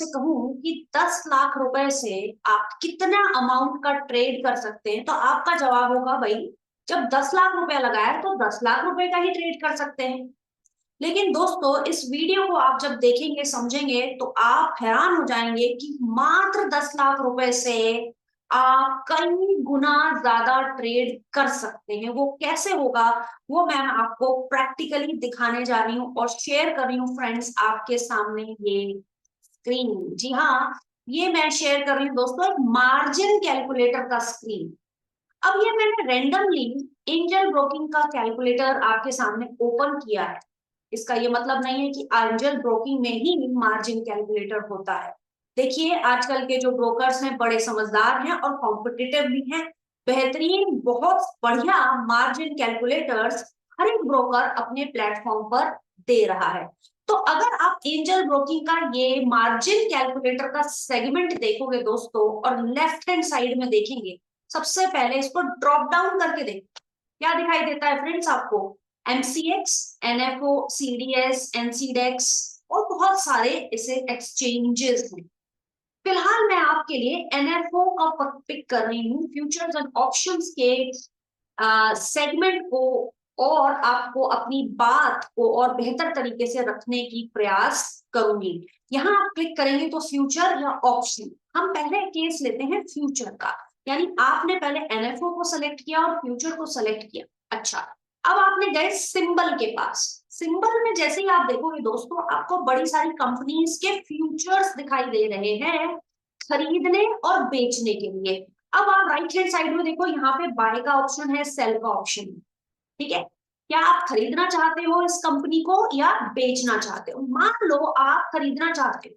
आपसे कहूं कि 10 लाख रुपए से आप कितना अमाउंट का ट्रेड कर सकते हैं, तो आपका जवाब होगा भाई, जब 10 लाख रुपया लगाया तो 10 लाख रुपए का ही ट्रेड कर सकते हैं। लेकिन दोस्तों, इस वीडियो को आप जब देखेंगे समझेंगे तो आप हैरान हो जाएंगे कि मात्र 10 लाख रुपए से आप कई गुना ज्यादा ट्रेड कर सकते हैं। वो कैसे होगा, वो मैं आपको प्रैक्टिकली दिखाने जा रही हूँ और शेयर कर रही हूँ फ्रेंड्स आपके सामने ये स्क्रीन। जी हाँ, ये मैं शेयर कर रही हूँ दोस्तों, मार्जिन कैलकुलेटर का स्क्रीन। अब ये मैंने रेंडमली एंजल ब्रोकिंग का कैलकुलेटर आपके सामने ओपन किया है। इसका ये मतलब नहीं है कि एंजल ब्रोकिंग में ही मार्जिन कैलकुलेटर होता है। देखिए, आजकल के जो ब्रोकर्स हैं बड़े समझदार हैं और कॉम्पिटिटिव भी हैं। बेहतरीन, बहुत बढ़िया मार्जिन कैलकुलेटर्स हर एक ब्रोकर अपने प्लेटफॉर्म पर दे रहा है। तो अगर आप एंजल ब्रोकिंग का ये मार्जिन कैलकुलेटर का सेगमेंट देखोगे दोस्तों और लेफ्ट हैंड साइड में देखेंगे, सबसे पहले इसको ड्रॉप डाउन करके देखो, क्या दिखाई देता है फ्रेंड्स आपको? एमसीएक्स, एनएफओ, सीडीएस, एनसीडेक्स और बहुत सारे इसे एक्सचेंजेस हैं। फिलहाल मैं आपके लिए एनएफओ का पिक कर रही हूँ, फ्यूचर्स एंड ऑप्शंस के सेगमेंट को, और आपको अपनी बात को और बेहतर तरीके से रखने की प्रयास करूंगी। यहाँ आप क्लिक करेंगे तो फ्यूचर या ऑप्शन, हम पहले केस लेते हैं फ्यूचर का। यानी आपने पहले एनएफओ को सेलेक्ट किया और फ्यूचर को सेलेक्ट किया। अच्छा, अब आपने गए सिंबल के पास। सिंबल में जैसे ही आप देखोगे दोस्तों, आपको बड़ी सारी कंपनीज के फ्यूचर्स दिखाई दे रहे हैं खरीदने और बेचने के लिए। अब आप राइट हैंड साइड में देखो, यहाँ पे बाय का ऑप्शन है, सेल का ऑप्शन है। ठीक है, क्या आप खरीदना चाहते हो इस कंपनी को या बेचना चाहते हो? मान लो आप खरीदना चाहते हो।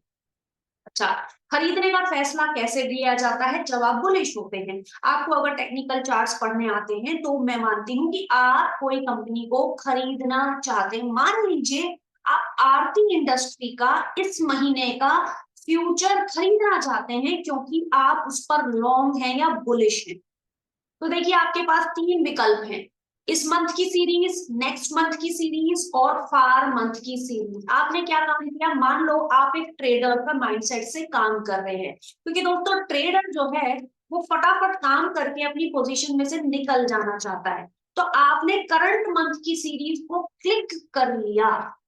अच्छा, खरीदने का फैसला कैसे लिया जाता है जब आप बुलिश होते हैं? आपको अगर टेक्निकल चार्ट्स पढ़ने आते हैं तो मैं मानती हूँ कि आप कोई कंपनी को खरीदना चाहते हैं। मान लीजिए आप आरती इंडस्ट्री का इस महीने का फ्यूचर खरीदना चाहते हैं क्योंकि आप उस पर लॉन्ग हैं या बुलिश हैं। तो देखिए, आपके पास तीन विकल्प हैं, इस मंथ की सीरीज, नेक्स्ट मंथ की सीरीज और फार मंथ की सीरीज। आपने क्या काम किया? मान लो आप एक ट्रेडर का माइंडसेट से काम कर रहे हैं, क्योंकि दोस्तों ट्रेडर जो है वो फटाफट काम करके अपनी पोजीशन में से निकल जाना चाहता है। तो आपने करंट मंथ की सीरीज को क्लिक कर लिया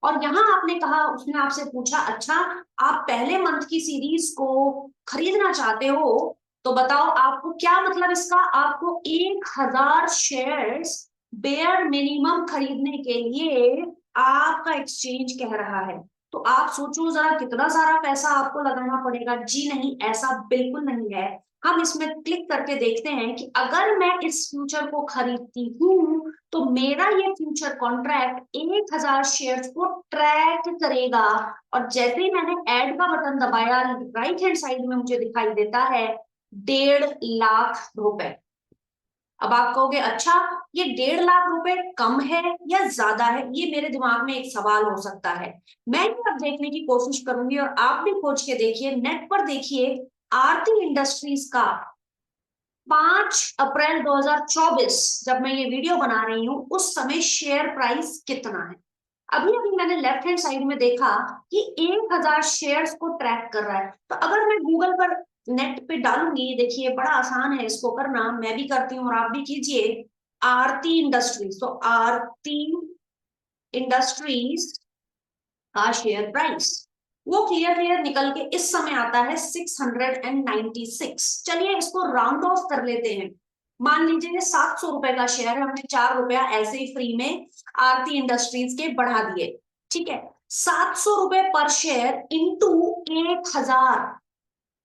और यहां आपने कहा, उसने आपसे पूछा, अच्छा आप पहले मंथ की सीरीज को खरीदना चाहते हो, तो बताओ आपको क्या मतलब इसका? आपको 1000 शेयर्स बेयर मिनिमम खरीदने के लिए आपका एक्सचेंज कह रहा है। तो आप सोचो जरा, कितना सारा पैसा आपको लगाना पड़ेगा। जी नहीं, ऐसा बिल्कुल नहीं है। हम इसमें क्लिक करके देखते हैं कि अगर मैं इस फ्यूचर को खरीदती हूं तो मेरा ये फ्यूचर कॉन्ट्रैक्ट 1000 शेयर्स को ट्रैक करेगा। और जैसे ही मैंने ऐड का बटन दबाया, राइट हैंड साइड में मुझे दिखाई देता है 1.5 लाख रुपए। अब आप कहोगे, अच्छा ये 1.5 लाख रुपए कम है या ज्यादा है? ये मेरे दिमाग में एक सवाल हो सकता है। मैं भी अब देखने की कोशिश करूंगी और आप भी खोज के देखिए, नेट पर देखिए, आरती इंडस्ट्रीज का 5 अप्रैल 2024 जब मैं ये वीडियो बना रही हूँ उस समय शेयर प्राइस कितना है। अभी अभी मैंने लेफ्ट हैंड साइड में देखा कि 1000 शेयर्स को ट्रैक कर रहा है। तो अगर मैं गूगल पर नेट पे डालूंगी, देखिए बड़ा आसान है इसको करना, मैं भी करती हूँ और आप भी कीजिए, आरती इंडस्ट्रीज। तो आरती इंडस्ट्रीज का शेयर प्राइस वो क्लियर क्लियर निकल के इस समय आता है 696। चलिए इसको राउंड ऑफ कर लेते हैं। मान लीजिए 700 रुपए का शेयर है, हमने 4 रुपया ऐसे ही फ्री में आरती इंडस्ट्रीज के बढ़ा दिए। ठीक है, 700 रुपए पर शेयर इंटू 1000,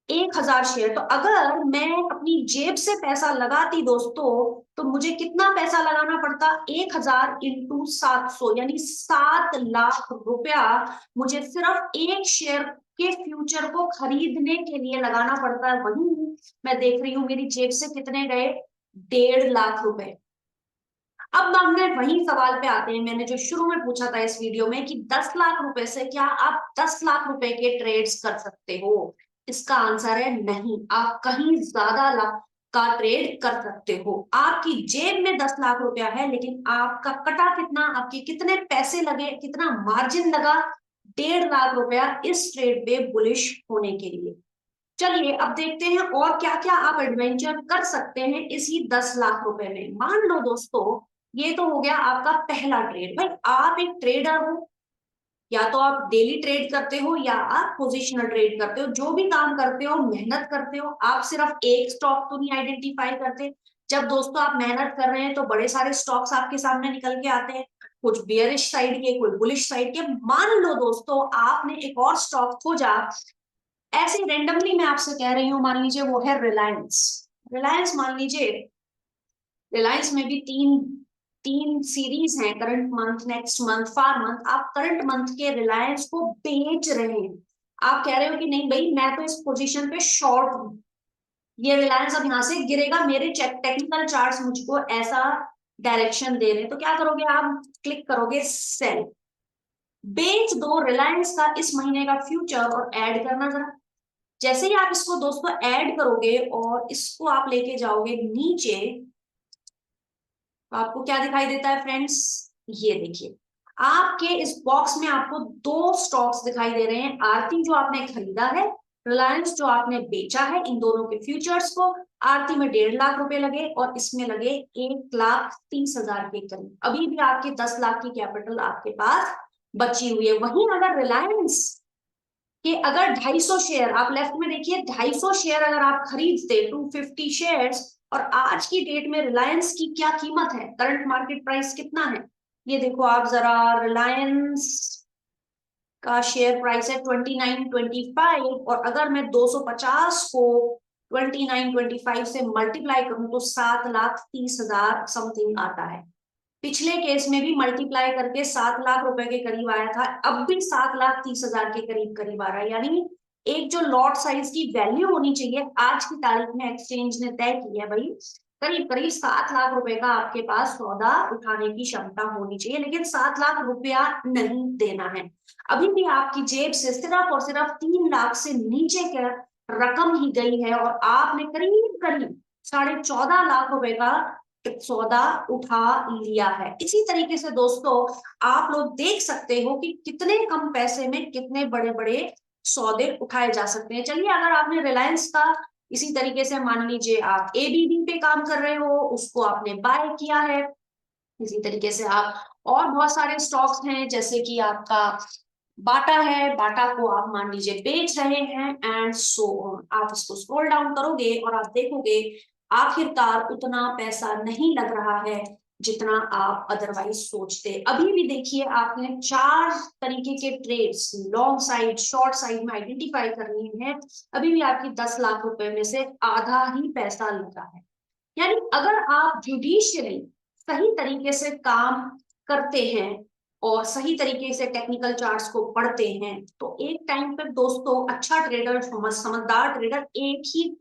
1000 शेयर। तो अगर मैं अपनी जेब से पैसा लगाती दोस्तों, तो मुझे कितना पैसा लगाना पड़ता? 1000 इंटू 700, यानी 7 लाख रुपया मुझे सिर्फ एक शेयर के फ्यूचर को खरीदने के लिए लगाना पड़ता है। वहीं मैं देख रही हूँ मेरी जेब से कितने गए, 1.5 लाख रुपए। अब हमने वही सवाल पे आते हैं, मैंने जो शुरू में पूछा था इस वीडियो में कि 10 लाख रुपए से क्या आप 10 लाख रुपए के ट्रेड्स कर सकते हो? इसका आंसर है नहीं, आप कहीं ज्यादा लाख का ट्रेड कर सकते हो। आपकी जेब में 10 लाख रुपया है, लेकिन आपका कटा कितना, आपके कितने पैसे लगे, कितना मार्जिन लगा, 1.5 लाख रुपया इस ट्रेड पे बुलिश होने के लिए। चलिए अब देखते हैं और क्या क्या आप एडवेंचर कर सकते हैं इसी 10 लाख रुपए में। मान लो दोस्तों, ये तो हो गया आपका पहला ट्रेड। भाई आप एक ट्रेडर हो, या तो आप डेली ट्रेड करते हो या आप पोजिशनल ट्रेड करते हो, जो भी काम करते हो मेहनत करते हो, आप सिर्फ एक स्टॉक तो नहीं आइडेंटिफाई करते। जब दोस्तों आप मेहनत कर रहे हैं तो बड़े सारे स्टॉक्स आपके सामने निकल के आते हैं, कुछ बियरिश साइड के, कोई बुलिश साइड के। मान लो दोस्तों आपने एक और स्टॉक खोजा, ऐसे रेंडमली मैं आपसे कह रही हूँ, मान लीजिए वो है रिलायंस। रिलायंस मान लीजिए, रिलायंस में भी तीन तीन सीरीज हैं, करंट मंथ, नेक्स्ट मंथ, फार मंथ। आप करंट मंथ के रिलायंस को बेच रहे हैं, आप कह रहे हो कि नहीं भाई मैं तो इस पोजीशन पे शॉर्ट हूं, ये रिलायंस अब यहां से गिरेगा, मेरे टेक्निकल चार्ट्स मुझको ऐसा डायरेक्शन दे रहे हैं। तो क्या करोगे आप, क्लिक करोगे सेल, बेच दो रिलायंस का इस महीने का फ्यूचर और ऐड करना जरा। जैसे ही आप इसको दोस्तों ऐड करोगे और इसको आप लेके जाओगे नीचे, तो आपको क्या दिखाई देता है फ्रेंड्स, ये देखिए आपके इस बॉक्स में आपको दो स्टॉक्स दिखाई दे रहे हैं, आरती जो आपने खरीदा है, रिलायंस जो आपने बेचा है, इन दोनों के फ्यूचर्स को। आरती में 1.5 लाख रुपए लगे और इसमें लगे 1,30,000 के करीब। अभी भी आपके 10 लाख की कैपिटल आपके पास बची हुई है। वहीं अगर रिलायंस कि अगर 250 शेयर आप लेफ्ट में देखिए, 250 शेयर अगर आप खरीदते, 250 शेयर्स, और आज की डेट में रिलायंस की क्या कीमत है, करंट मार्केट प्राइस कितना है, ये देखो आप जरा। रिलायंस का शेयर प्राइस है 29.25, और अगर मैं 250 को 29.25 से मल्टीप्लाई करूं तो 7,30,000 समथिंग आता है। पिछले केस में भी मल्टीप्लाई करके 7 लाख रुपए के करीब आया था, अब भी 7,30,000 के करीब करीब आ रहा है। यानी एक जो लॉट साइज की वैल्यू होनी चाहिए आज की तारीख में एक्सचेंज ने तय की है भाई, करीब करीब 7 लाख रुपए का आपके पास सौदा उठाने की क्षमता होनी चाहिए, लेकिन 7 लाख रुपया नहीं देना है। अभी भी आपकी जेब से सिर्फ और सिर्फ 3 लाख से नीचे का रकम ही गई है, और आपने करीब करीब 14.5 लाख रुपए का सौदा उठा लिया है। इसी तरीके से दोस्तों आप लोग देख सकते हो कि कितने कम पैसे में कितने बड़े बड़े सौदे उठाए जा सकते हैं। चलिए अगर आपने रिलायंस का इसी तरीके से, मान लीजिए आप एबीबी पे काम कर रहे हो, उसको आपने बाय किया है, इसी तरीके से आप और बहुत सारे स्टॉक्स हैं, जैसे कि आपका बाटा है, बाटा को आप मान लीजिए बेच रहे हैं, एंड सो ऑन। आप इसको स्क्रॉल डाउन करोगे और आप देखोगे आखिरकार उतना पैसा नहीं लग रहा है जितना आप अदरवाइज सोचते। अभी भी देखिए आपने 4 तरीके के trades long side short side में आइडेंटिफाई करनी है, अभी भी आपकी 10 लाख रुपए में से आधा ही पैसा लगा है। यानी अगर आप जुडिशियली सही तरीके से काम करते हैं और सही तरीके से टेक्निकल चार्ट्स को पढ़ते हैं, तो एक टाइम पर दोस्तों अच्छा ट्रेडर, समझदार ट्रेडर एक ही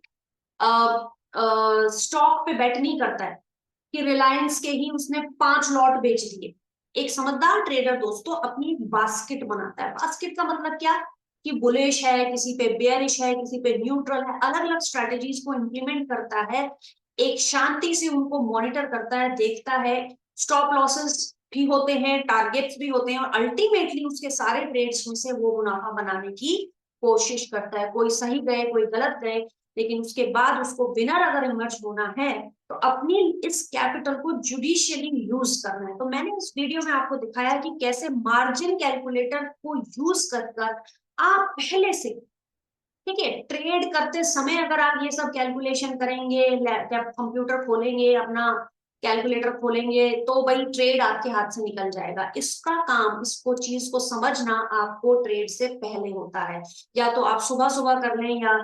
स्टॉक पे बेट नहीं करता है कि रिलायंस के ही उसने 5 लॉट बेच दिए। एक समझदार ट्रेडर दोस्तों अपनी बास्केट बनाता है। बास्केट का मतलब क्या, कि बुलिश है, किसी पे बेयरिश है, किसी पे न्यूट्रल है, अलग अलग स्ट्रेटेजीज को इंप्लीमेंट करता है, एक शांति से उनको मॉनिटर करता है, देखता है, स्टॉप लॉसेस भी होते हैं, टारगेट्स भी होते हैं, और अल्टीमेटली उसके सारे ट्रेड्स में से वो मुनाफा बनाने की कोशिश करता है। कोई सही गए, कोई गलत गए, लेकिन उसके बाद उसको विनर अगर इमर्ज होना है तो अपनी इस कैपिटल को जुडिशियली यूज करना है। तो मैंने इस वीडियो में आपको दिखाया कि कैसे मार्जिन कैलकुलेटर को यूज कर आप पहले से, ठीक है, ट्रेड करते समय अगर आप ये सब कैलकुलेशन करेंगे, लैपटॉप कंप्यूटर खोलेंगे, अपना कैलकुलेटर खोलेंगे, तो भाई ट्रेड आपके हाथ से निकल जाएगा। इसका काम, इसको चीज को समझना आपको ट्रेड से पहले होता है। या तो आप सुबह सुबह कर लें या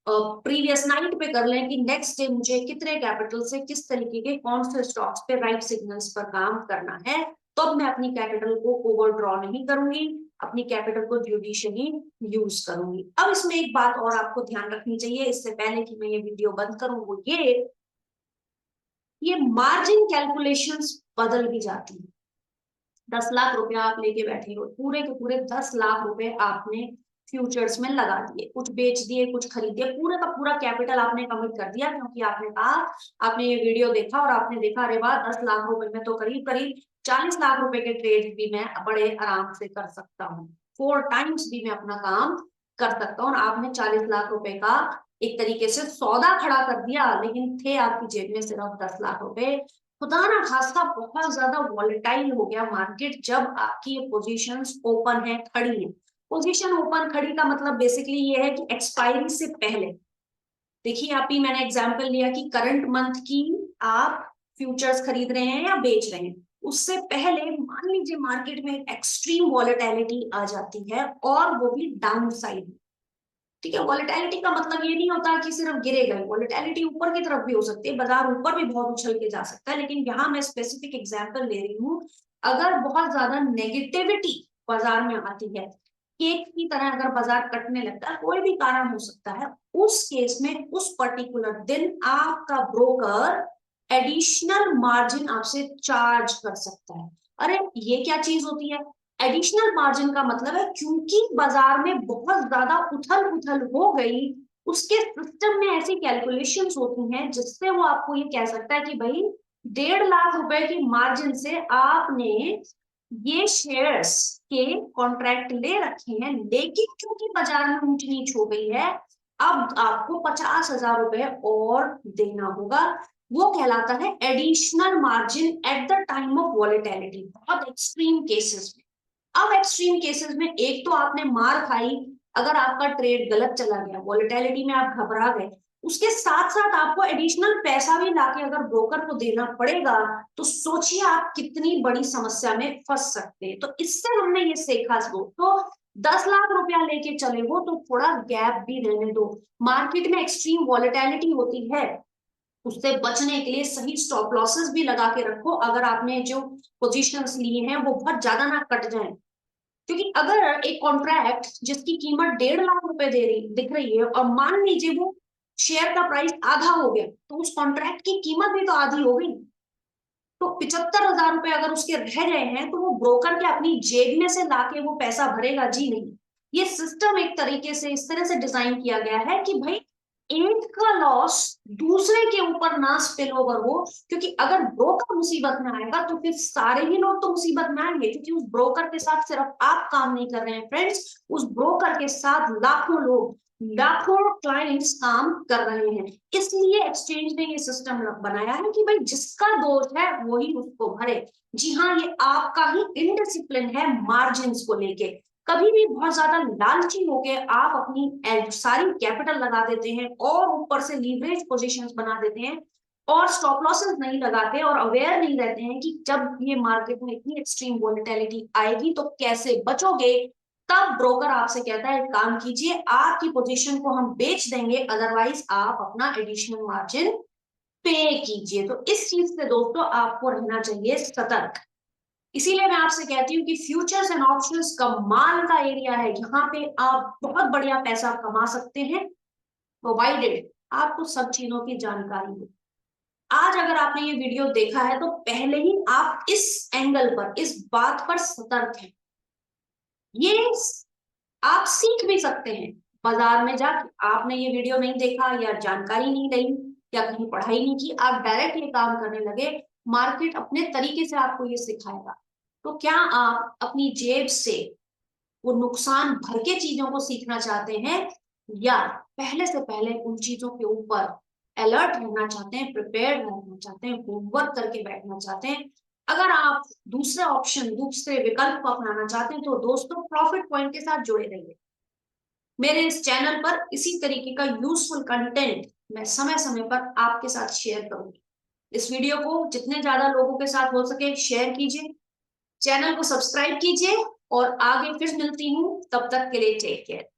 प्रीवियस नाइट पे कर लें कि नेक्स्ट डे मुझे कितने कैपिटल से किस तरीके के कौन से स्टॉक्स पे राइट सिग्नल्स पर काम करना है, तो अब मैं अपनी कैपिटल को ओवर ड्रॉ नहीं करूंगी, अपनी कैपिटल को जुडिशियली यूज करूंगी। अब इसमें एक बात और आपको ध्यान रखनी चाहिए इससे पहले कि मैं ये वीडियो बंद करूं, वो ये मार्जिन कैलकुलेशंस बदल भी जाती है। 10 लाख रुपया आप लेके बैठे हो, पूरे के पूरे 10 लाख रुपए आपने फ्यूचर्स में लगा दिए, कुछ बेच दिए, कुछ खरीद दिए, पूरे का पूरा कैपिटल आपने कमिट कर दिया, क्योंकि आपने कहा, आपने ये वीडियो देखा और आपने देखा अरे वाह 10 लाख रुपए में तो करीब करीब 40 लाख रुपए के ट्रेड भी मैं बड़े आराम से कर सकता हूँ। 4 टाइम्स भी मैं अपना काम कर सकता हूँ। और आपने 40 लाख रुपए का एक तरीके से सौदा खड़ा कर दिया, लेकिन थे आपकी जेब में सिर्फ 10 लाख रुपए। खुदा ना खास्ता बहुत ज्यादा वॉलेटाइल हो गया मार्केट जब आपकी ये पोजीशंस ओपन है, खड़ी है। पोजीशन ओपन खड़ी का मतलब बेसिकली ये है कि एक्सपायरी से पहले, देखिए आप ही मैंने एग्जांपल लिया कि करंट मंथ की आप फ्यूचर्स खरीद रहे हैं या बेच रहे हैं, उससे पहले मान लीजिए मार्केट में एक्सट्रीम वॉलेटिलिटी आ जाती है और वो भी डाउन साइड। ठीक है, वॉलेटिलिटी का मतलब ये नहीं होता कि सिर्फ गिरेगा, वॉलेटिलिटी ऊपर की तरफ भी हो सकती है, बाजार ऊपर भी बहुत उछल के जा सकता है। लेकिन यहाँ मैं स्पेसिफिक एग्जांपल ले रही हूँ, अगर बहुत ज्यादा नेगेटिविटी बाजार में आती है, केक की तरह अगर बाजार कटने लगता है, कोई भी कारण हो सकता है, उस केस में उस पर्टिकुलर दिन आपका ब्रोकर एडिशनल मार्जिन आपसे चार्ज कर सकता है। अरे ये क्या चीज होती है? एडिशनल मार्जिन का मतलब है क्योंकि बाजार में बहुत ज्यादा उथल पुथल हो गई, उसके सिस्टम में ऐसी कैलकुलेशंस होती हैं जिससे वो आपको ये कह सकता है कि भाई 1.5 लाख रुपए की मार्जिन से आपने ये शेयर्स के कॉन्ट्रैक्ट ले रखे हैं, लेकिन क्योंकि बाजार में ऊंच नीच हो गई है, अब आपको 50,000 रुपए और देना होगा। वो कहलाता है additional margin at the time of volatility, बहुत एक्सट्रीम केसेस में। अब एक्सट्रीम केसेस में एक तो आपने मार खाई, अगर आपका ट्रेड गलत चला गया, वॉलेटिलिटी में आप घबरा गए, उसके साथ साथ आपको एडिशनल पैसा भी लाके अगर ब्रोकर को देना पड़ेगा, तो सोचिए आप कितनी बड़ी समस्या में फंस सकते हैं। तो इससे हमने ये सीखा दोस्तों, 10 लाख रुपया लेके चले हो तो थोड़ा गैप भी रहने दो। मार्केट में एक्सट्रीम वॉलेटिलिटी होती है, उससे बचने के लिए सही स्टॉप लॉसेस भी लगा के रखो, अगर आपने जो पोजीशंस लिए हैं वो बहुत ज्यादा ना कट जाएं। क्योंकि अगर एक कॉन्ट्रैक्ट जिसकी कीमत 1.5 लाख रुपए दे रही दिख रही है और मान लीजिए वो शेयर का प्राइस आधा हो गया, तो उस कॉन्ट्रैक्ट की कीमत भी तो आधी हो गई। तो 75,000 रुपए अगर उसके रह गए हैं, तो वो ब्रोकर के अपनी जेब में से लाके वो पैसा भरेगा? जी नहीं। ये सिस्टम एक तरीके से इस तरह से डिजाइन किया गया है कि भाई एक का लॉस दूसरे के ऊपर ना स्पिल ओवर हो, क्योंकि अगर ब्रोकर मुसीबत में आएगा तो फिर सारे ही लोग तो मुसीबत में आएंगे, क्योंकि उस ब्रोकर के साथ सिर्फ आप काम नहीं कर रहे हैं फ्रेंड्स, उस ब्रोकर के साथ लाखों लोग, लाखों क्लाइंट्स काम कर रहे हैं। इसलिए एक्सचेंज ने ये सिस्टम बनाया है कि भाई जिसका दोष है वही उसको भरे। जी हाँ, ये आपका ही इनडिसिप्लिन है मार्जिन को लेके। कभी भी बहुत ज्यादा लालची होके आप अपनी सारी कैपिटल लगा देते हैं और ऊपर से लीवरेज पोजीशंस बना देते हैं और स्टॉप लॉसेस नहीं लगाते और अवेयर नहीं रहते हैं कि जब ये मार्केट में इतनी एक्सट्रीम वॉलेटिलिटी आएगी तो कैसे बचोगे। तब ब्रोकर आपसे कहता है काम कीजिए, आपकी पोजीशन को हम बेच देंगे, अदरवाइज आप अपना एडिशनल मार्जिन पे कीजिए। तो इस चीज से दोस्तों आपको रहना चाहिए सतर्क। इसीलिए मैं आपसे कहती हूँ कि फ्यूचर्स एंड ऑप्शंस कमाल का एरिया है, यहाँ पे आप बहुत बढ़िया पैसा कमा सकते हैं, प्रोवाइडेड आपको सब चीजों की जानकारी हो। आज अगर आपने ये वीडियो देखा है तो पहले ही आप इस एंगल पर, इस बात पर सतर्क हैं। ये आप सीख भी सकते हैं बाजार में जाके। आपने ये वीडियो नहीं देखा या जानकारी नहीं ली या कहीं पढ़ाई नहीं की, आप डायरेक्ट ये काम करने लगे, मार्केट अपने तरीके से आपको ये सिखाएगा। तो क्या आप अपनी जेब से वो नुकसान भर के चीजों को सीखना चाहते हैं, या पहले से पहले उन चीजों के ऊपर अलर्ट रहना चाहते हैं, प्रिपेयर रहना चाहते हैं, होमवर्क करके बैठना चाहते हैं? अगर आप दूसरे ऑप्शन, दूसरे विकल्प को अपनाना चाहते हैं, तो दोस्तों प्रॉफिट पॉइंट के साथ जुड़े रहिए। मेरे इस चैनल पर इसी तरीके का यूजफुल कंटेंट मैं समय समय पर आपके साथ शेयर करूंगी। इस वीडियो को जितने ज्यादा लोगों के साथ हो सके शेयर कीजिए, चैनल को सब्सक्राइब कीजिए, और आगे फिर मिलती हूँ, तब तक के लिए टेक केयर।